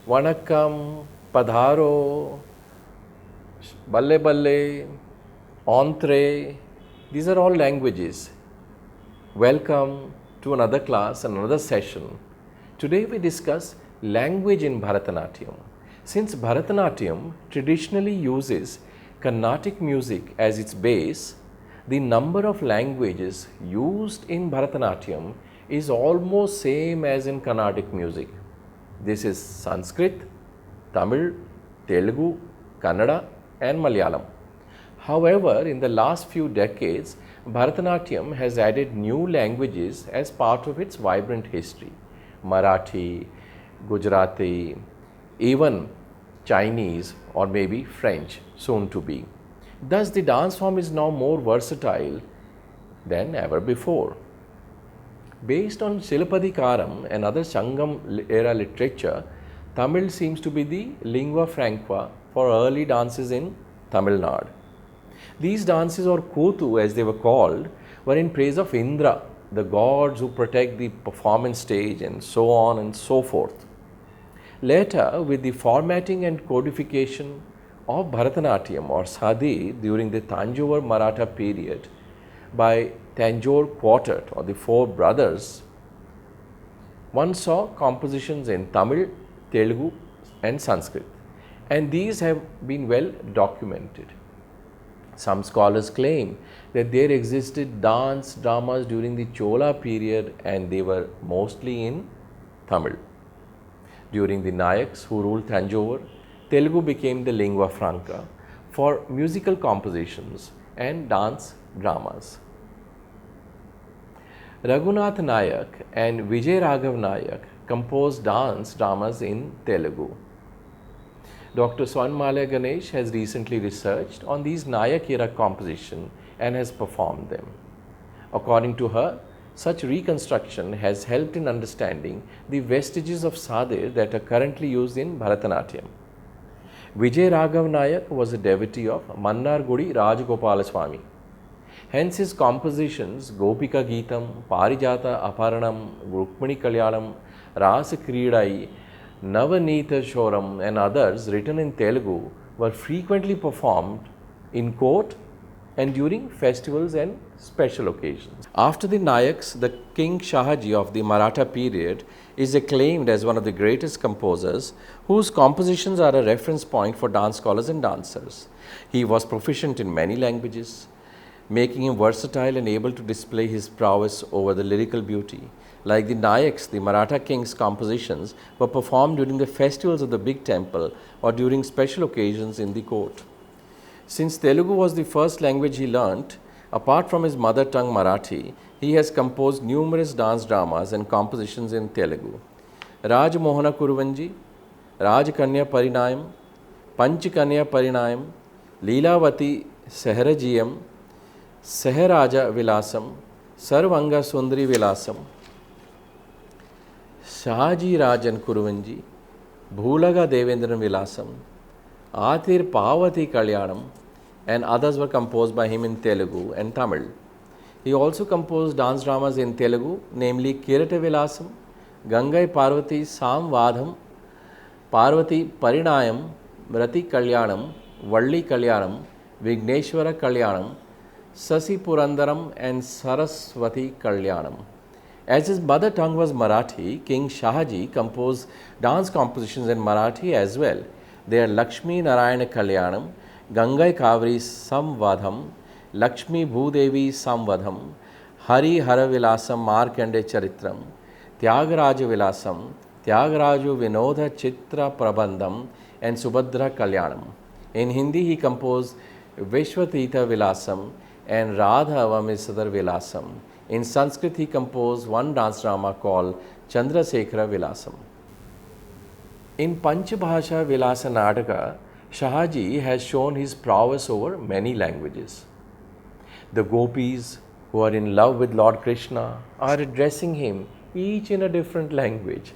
Vanakkam, Padharo, Balle Balle, Entree, these are all languages. Welcome to another class, another session. Today we discuss language in Bharatanatyam. Since Bharatanatyam traditionally uses Carnatic music as its base, the number of languages used in Bharatanatyam is almost same as in Carnatic music. This is Sanskrit, Tamil, Telugu, Kannada and Malayalam. However, in the last few decades, Bharatanatyam has added new languages as part of its vibrant history. Marathi, Gujarati, even Chinese or maybe French soon to be. Thus, the dance form is now more versatile than ever before. Based on Silapadikaram and other Sangam era literature, Tamil seems to be the lingua franca for early dances in Tamil Nadu. These dances, or Kootu as they were called, were in praise of Indra, the gods who protect the performance stage, and so on and so forth. Later, with the formatting and codification of Bharatanatyam or Sadi during the Tanjore Maratha period by Tanjore Quartet or the Four Brothers, one saw compositions in Tamil, Telugu and Sanskrit, and these have been well documented. Some scholars claim that there existed dance dramas during the Chola period and they were mostly in Tamil. During the Nayaks who ruled Tanjore, Telugu became the lingua franca for musical compositions and dance dramas. Raghunath Nayak and Vijay Raghav Nayak composed dance dramas in Telugu. Dr. Swarnmala Ganesh has recently researched on these Nayak era compositions and has performed them. According to her, such reconstruction has helped in understanding the vestiges of Sadir that are currently used in Bharatanatyam. Vijay Raghav Nayak was a devotee of Mannargudi Rajagopala Swami. Hence his compositions Gopika Geetam, Parijata Aparanam, Rukmini Kalyanam, Rasa Kridai, Navanita Shoram and others written in Telugu were frequently performed in court and during festivals and special occasions. After the Nayaks, the King Shahaji of the Maratha period is acclaimed as one of the greatest composers whose compositions are a reference point for dance scholars and dancers. He was proficient in many languages, making him versatile and able to display his prowess over the lyrical beauty. Like the Nayaks, the Maratha king's compositions were performed during the festivals of the big temple or during special occasions in the court. Since Telugu was the first language he learnt, apart from his mother tongue Marathi, he has composed numerous dance dramas and compositions in Telugu. Raj Mohana Kuruvanji, Raj Kanya Parinayam, Panch Kanya Parinayam, Leelavati Saharajiyam, Saharaja Vilasam, Sarvanga Sundari Vilasam, Shahaji Rajan Kuruvanji, Bhulaga Devendran Vilasam, Athir Pavati Kalyanam, and others were composed by him in Telugu and Tamil. He also composed dance dramas in Telugu, namely Kirata Vilasam, Gangai Parvati Samvadham, Parvati Parinayam, Rati Kalyanam, Valli Kalyanam, Vigneshwara Kalyanam, Sasi Purandaram and Saraswati Kalyanam. As his mother tongue was Marathi, King Shahaji composed dance compositions in Marathi as well. They are Lakshmi Narayana Kalyanam, Gangai Kavri Samvadham, Lakshmi Bhudevi Samvadham, Hari Hara Vilasam Markande Charitram, Tyagaraja Vilasam, Tyagaraju Vinoda Chitra Prabandham, and Subhadra Kalyanam. In Hindi, he composed Vishwatita Vilasam and Radha Avamisadar Vilasam. In Sanskrit, he composed one dance drama called Chandrasekhara Vilasam. In Panchabhasha Vilasa Nataka, Shahaji has shown his prowess over many languages. The gopis who are in love with Lord Krishna are addressing him each in a different language.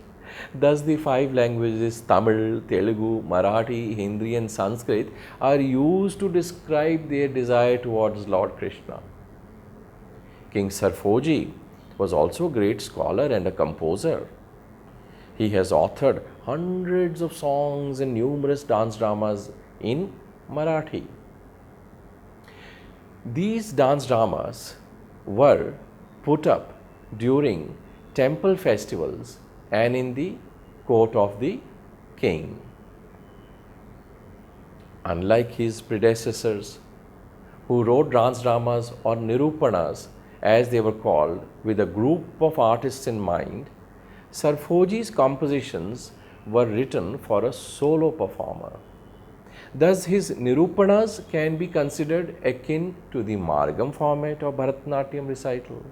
Thus, the five languages Tamil, Telugu, Marathi, Hindi, and Sanskrit are used to describe their desire towards Lord Krishna. King Sarfoji was also a great scholar and a composer. He has authored hundreds of songs and numerous dance dramas in Marathi. These dance dramas were put up during temple festivals and in the court of the king. Unlike his predecessors, who wrote dance dramas or nirupanas as they were called with a group of artists in mind, Sarfoji's compositions were written for a solo performer. Thus, his nirupanas can be considered akin to the Margam format of Bharatanatyam recital.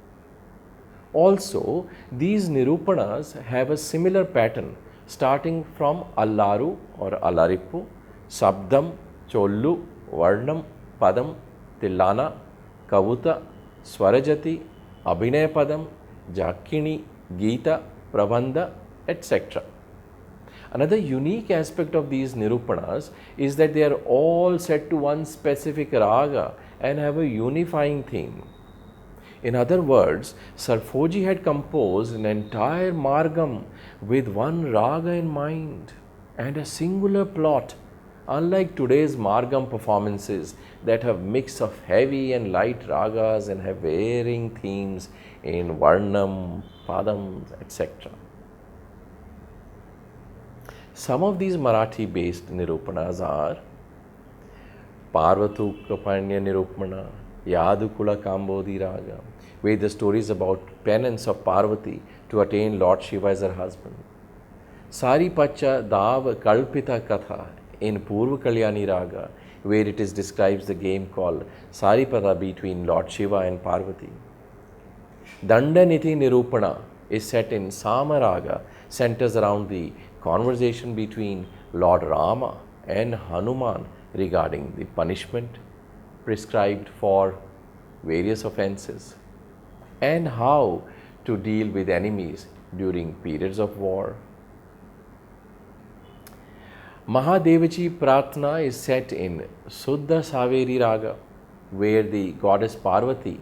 Also, these nirupanas have a similar pattern starting from Allaru or Allarippu, Sabdam, Chollu, Varnam, Padam, Tillana, Kavuta, Swarajati, Abhinaya Padam, Jakkini, Geeta, Prabandha, etc. Another unique aspect of these nirupanas is that they are all set to one specific raga and have a unifying theme. In other words, Sarfoji had composed an entire margam with one raga in mind and a singular plot, unlike today's margam performances that have mix of heavy and light ragas and have varying themes in varnam, padams, etc. Some of these Marathi-based nirupanas are Parvatupanya Nirupana, Yadukula Kambodi Raga, where the story is about penance of Parvati to attain Lord Shiva as her husband. Saripacha Dav Kalpita Katha in Purva Kalyani Raga, where it is describes the game called Saripada between Lord Shiva and Parvati. Dandaniti Nirupana is set in Samaraga, centers around the conversation between Lord Rama and Hanuman regarding the punishment prescribed for various offences and how to deal with enemies during periods of war. Mahadevachi Pratna is set in Suddha Saveri Raga, where the goddess Parvati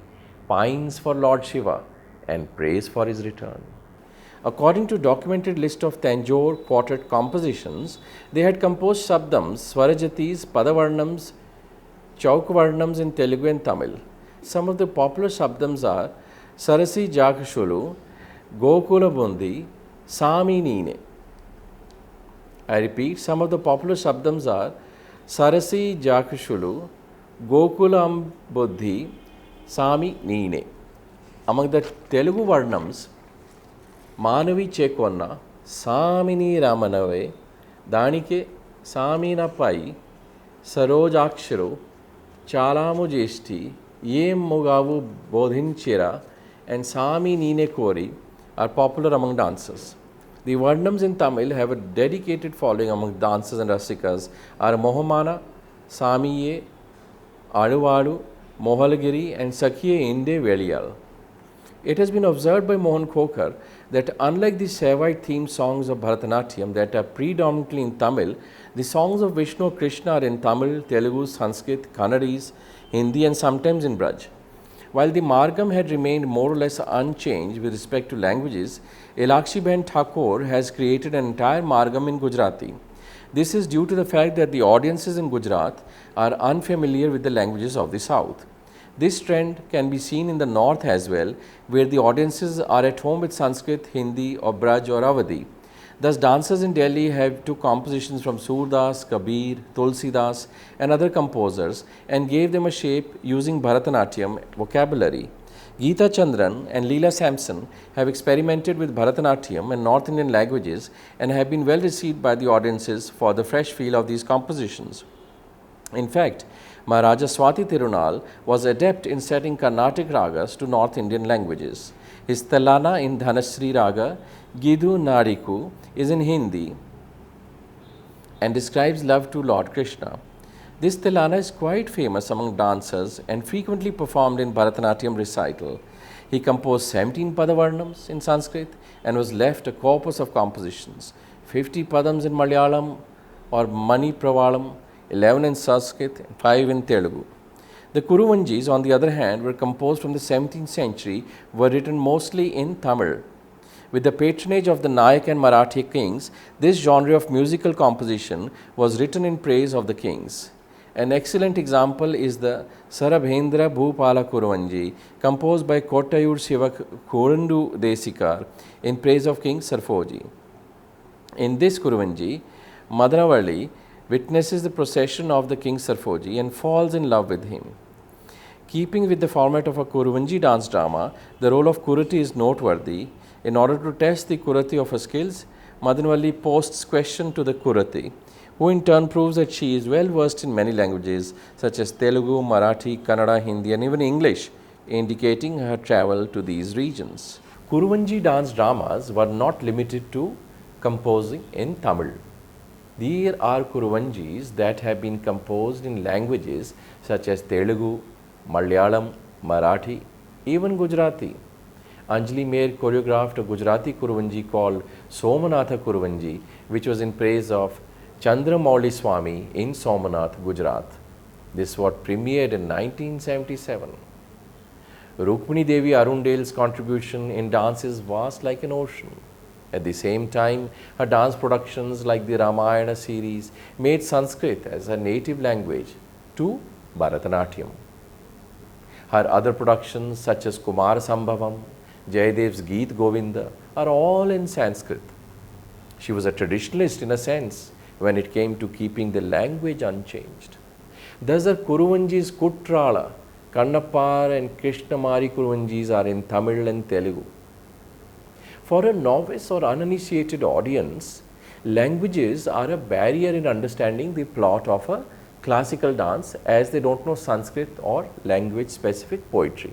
pines for Lord Shiva and prays for his return. According to documented list of Tanjore quartet compositions, they had composed sabdams, swarajatis, padavarnams, chaukvarnams in Telugu and Tamil. Some of the popular sabdams are Sarasi Jakashulu, Gokula Bundi, Sami Nine. I repeat, some of the popular sabdams are Sarasi Jakashulu, Gokulam Buddhi, Sami Nine. Among the Telugu varnams, Manavi Chekonna, Samini Ramanave, Danike, Samina Pai, Sarojaksharo, Chalamu Jeshti, Yem Mugavu Bodhinchira, and Sami Nine Kori are popular among dancers. The Varnams in Tamil have a dedicated following among dancers and rasikas are Mohamana, Samiye, Aduvadu, Mohalagiri, and Sakhiye Inde Veliyal. It has been observed by Mohan Khokar that unlike the Saivite themed songs of Bharatanatyam that are predominantly in Tamil, the songs of Vishnu Krishna are in Tamil, Telugu, Sanskrit, Kannadese, Hindi, and sometimes in Braj. While the Margam had remained more or less unchanged with respect to languages, Elakshi-Ben Thakur has created an entire Margam in Gujarati. This is due to the fact that the audiences in Gujarat are unfamiliar with the languages of the South. This trend can be seen in the North as well, where the audiences are at home with Sanskrit, Hindi, or Braj or Awadhi. Thus, dancers in Delhi have took compositions from Surdas, Kabir, Tulsidas, and other composers and gave them a shape using Bharatanatyam vocabulary. Geeta Chandran and Leela Sampson have experimented with Bharatanatyam and North Indian languages and have been well received by the audiences for the fresh feel of these compositions. In fact, Maharaja Swati Tirunal was adept in setting Carnatic ragas to North Indian languages. His Talana in Dhanasri Raga, Gidhu Nadiku, is in Hindi and describes love to Lord Krishna. This Talana is quite famous among dancers and frequently performed in Bharatanatyam recital. He composed 17 Padavarnams in Sanskrit and was left a corpus of compositions, 50 Padams in Malayalam or Mani Pravalam, 11 in Sanskrit, and 5 in Telugu. The Kuruvanjis, on the other hand, were composed from the 17th century, were written mostly in Tamil, With the patronage of the Nayak and Marathi kings, this genre of musical composition was written in praise of the kings. An excellent example is the Sarabhendra Bhupala Kuruvanji, composed by Kottayur Shiva Kurundu Desikar in praise of King Sarfoji. In this Kuruvanji, Madanavalli witnesses the procession of the King Sarfoji and falls in love with him. Keeping with the format of a Kuruvanji dance drama, the role of Kurati is noteworthy. In order to test the Kurati of her skills, Madanavalli posts question to the Kurati, who in turn proves that she is well versed in many languages such as Telugu, Marathi, Kannada, Hindi and even English, indicating her travel to these regions. Kuruvanji dance dramas were not limited to composing in Tamil. There are Kuruvanjis that have been composed in languages such as Telugu, Malayalam, Marathi, even Gujarati. Anjali Mayer choreographed a Gujarati Kuruvanji called Somanatha Kuruvanji, which was in praise of Chandramouli Swami in Somanath, Gujarat. This was premiered in 1977. Rukmini Devi Arundale's contribution in dance is vast like an ocean. At the same time, her dance productions like the Ramayana series made Sanskrit as her native language to Bharatanatyam. Her other productions such as Kumar Sambhavam, Jayadev's Geet Govinda are all in Sanskrit. She was a traditionalist in a sense when it came to keeping the language unchanged. Thus her Kuruvanjis Kutrala, Kannappar and Krishnamari Kuruvanjis are in Tamil and Telugu. For a novice or uninitiated audience, languages are a barrier in understanding the plot of a classical dance as they don't know Sanskrit or language specific poetry.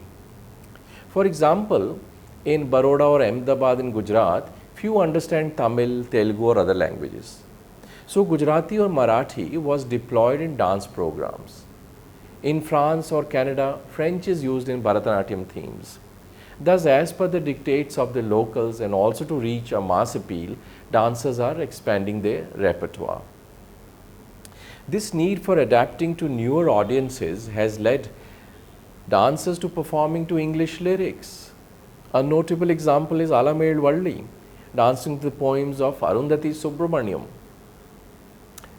For example, in Baroda or Ahmedabad in Gujarat, few understand Tamil, Telugu or other languages. So Gujarati or Marathi was deployed in dance programs. In France or Canada, French is used in Bharatanatyam themes. Thus, as per the dictates of the locals and also to reach a mass appeal, dancers are expanding their repertoire. This need for adapting to newer audiences has led dancers to performing to English lyrics. A notable example is Alamed Valli, dancing to the poems of Arundhati Subramaniam.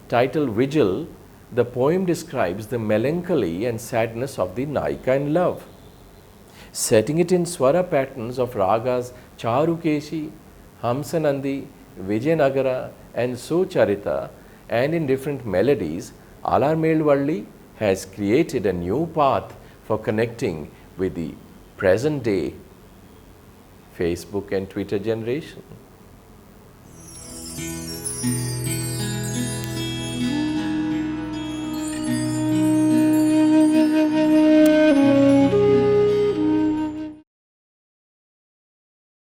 Titled Vigil, the poem describes the melancholy and sadness of the Naika in love. Setting it in swara patterns of ragas Charukeshi, Hamsanandi, Vijayanagara and Sucharita and in different melodies, Alamed Valli has created a new path for connecting with the present day Facebook and Twitter generation.